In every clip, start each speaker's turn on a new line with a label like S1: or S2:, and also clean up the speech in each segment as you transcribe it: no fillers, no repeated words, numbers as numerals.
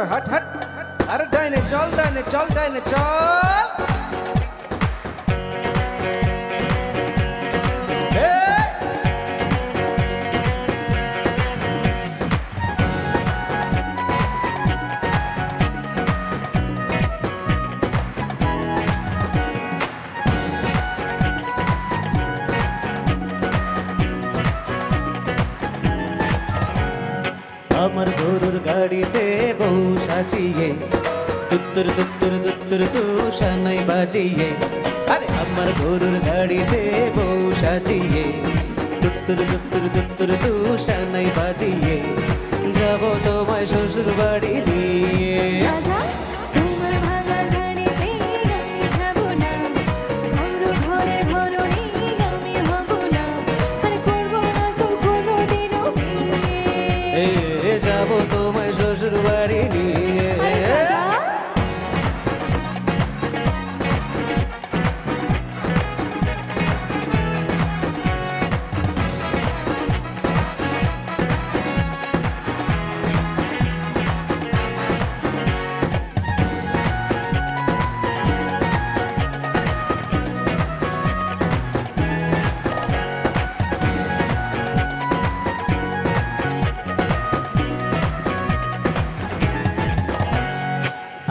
S1: हट हट अरे डाइने चल डाइने चल डाइने चल
S2: আমার গরুর গাড়িতে বউ সাজিয়ে দুত্তুর দুত্তুর দুত্তুর তু শানাই বাজিয়ে আরে আমার গরুর গাড়িতে বউ সাজিয়ে দুত্তুর দুত্তুর দুত্তুর তু শানাই বাজিয়ে যাব তোমায় শ্বশুর বাড়ি নিয়ে যাব তোমায় শ্বশুর বাড়ি নিয়ে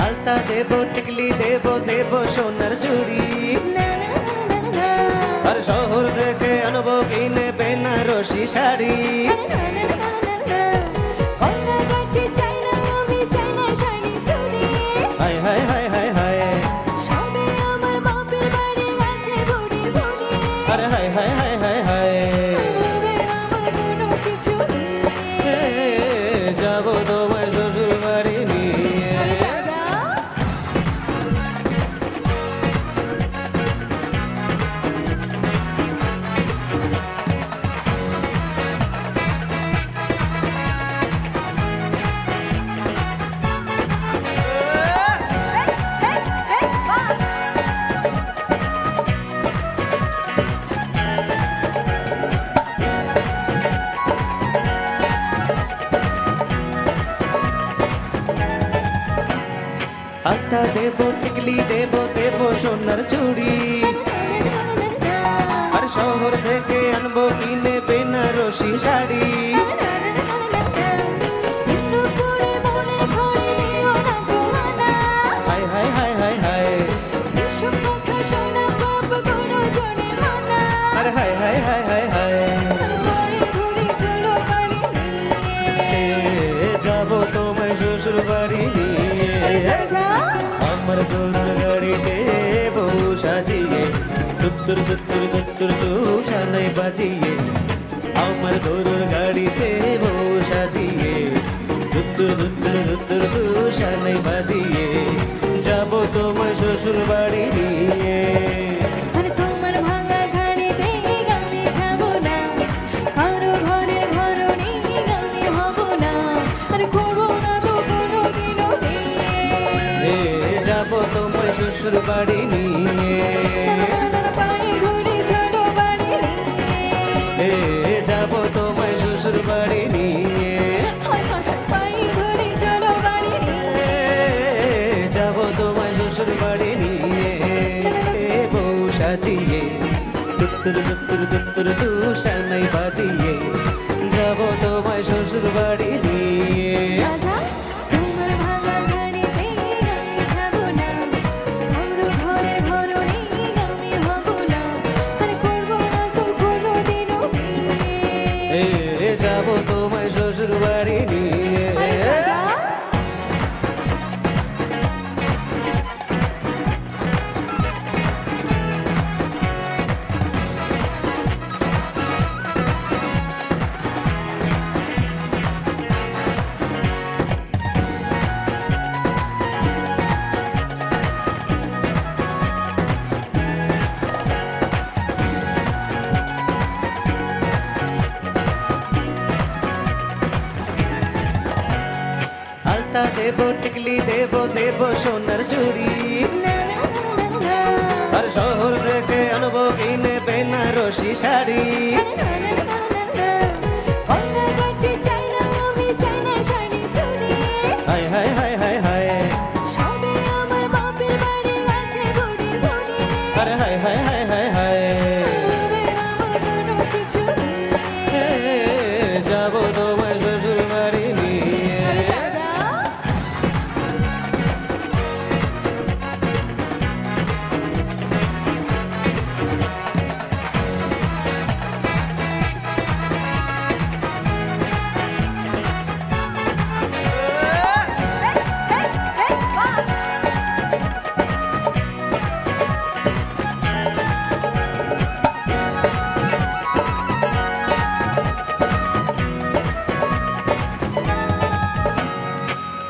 S2: আলতা দেব টিকলি দেব দেব সোনার চুড়ি আর শহর থেকে আনবো কিনে বেনারসি শাড়ি হায় হায় হায় হায় হায় আরে হায় হায় হায় হায় হায় যাব তোমার শ্বশুর বাড়ি নিয়ে আলতা দেব টিকলি দেব দেব সোনার চুড়ি আর শহর থেকে আনবো কিনে বেনারসি শাড়ি হায় হায় হায় হায় হায় আরে হায় হায় হায় হায় হায় যাব তোমায় শ্বশুর বাড়ি নিয়ে আমার গরুর গাড়িতে বউ সাজিয়ে দুত্তুর দুত্তুর দুত্তুর তু শানাই বাজিয়ে আমার গরুর গাড়িতে বউ সাজিয়ে দুত্তুর দুত্তুর দুত্তুর তু শানাই বাজিয়ে যাব তোমায় শ্বশুর বাড়ি নিয়ে যাব তোমায় শ্বশুর বাড়ি নিয়ে যাব তোমায় শ্বশুর বাড়ি নিয়ে যাব তোমায় শ্বশুর বাড়ি নিয়ে বউ সাজিয়ে দুত্তুর দুত্তুর দুত্তুর তু শানাই বাজিয়ে যাব তোমায় শ্বশুর বাড়ি নিয়ে যাব তোমায় শ্বশুর বাড়ি নিয়ে আলতা দেব টিকলি দেব দেব সোনার চুড়ি আর শহর থেকে আনবো কিনে বেনারসি শাড়ি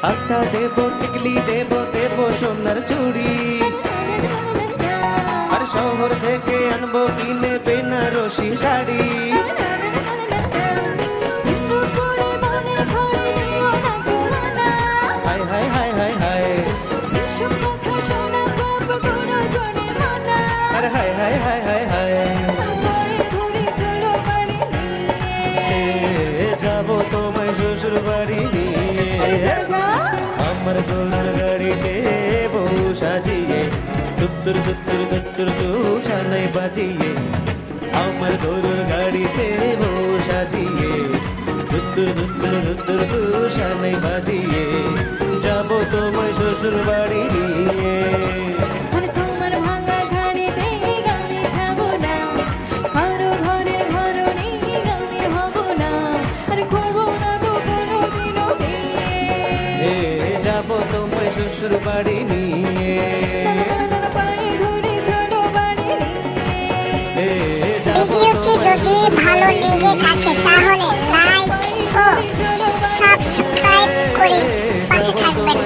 S2: আলতা দেব টিকলি দেব দেব সোনার চুড়ি আর শহর থেকে আনবো কিনে বেনারসি শাড়ি হায় হায় হায় হায় হায় আরে হায় হায় হায় হায় হায় যাবো তোমায় শ্বশুর বাড়ি নিয়ে আমার গরুর গাড়িতে বউ সাজিয়ে দুত্তুর দুত্তুর দুত্তুর তু সানাই বাজিয়ে আমার গরুর গাড়িতে বউ সাজিয়ে দুত্তুর দুত্তুর দুত্তুর তু সানাই বাজিয়ে যাবো তোমায় শ্বশুর বাড়ি নিয়ে যাবো তোমায় শ্বশুর বাড়ি নিয়ে
S3: ভিডিওটি যদি ভালো লেগে থাকে তাহলে লাইক ও সাবস্ক্রাইব করে পাশে থাকবেন।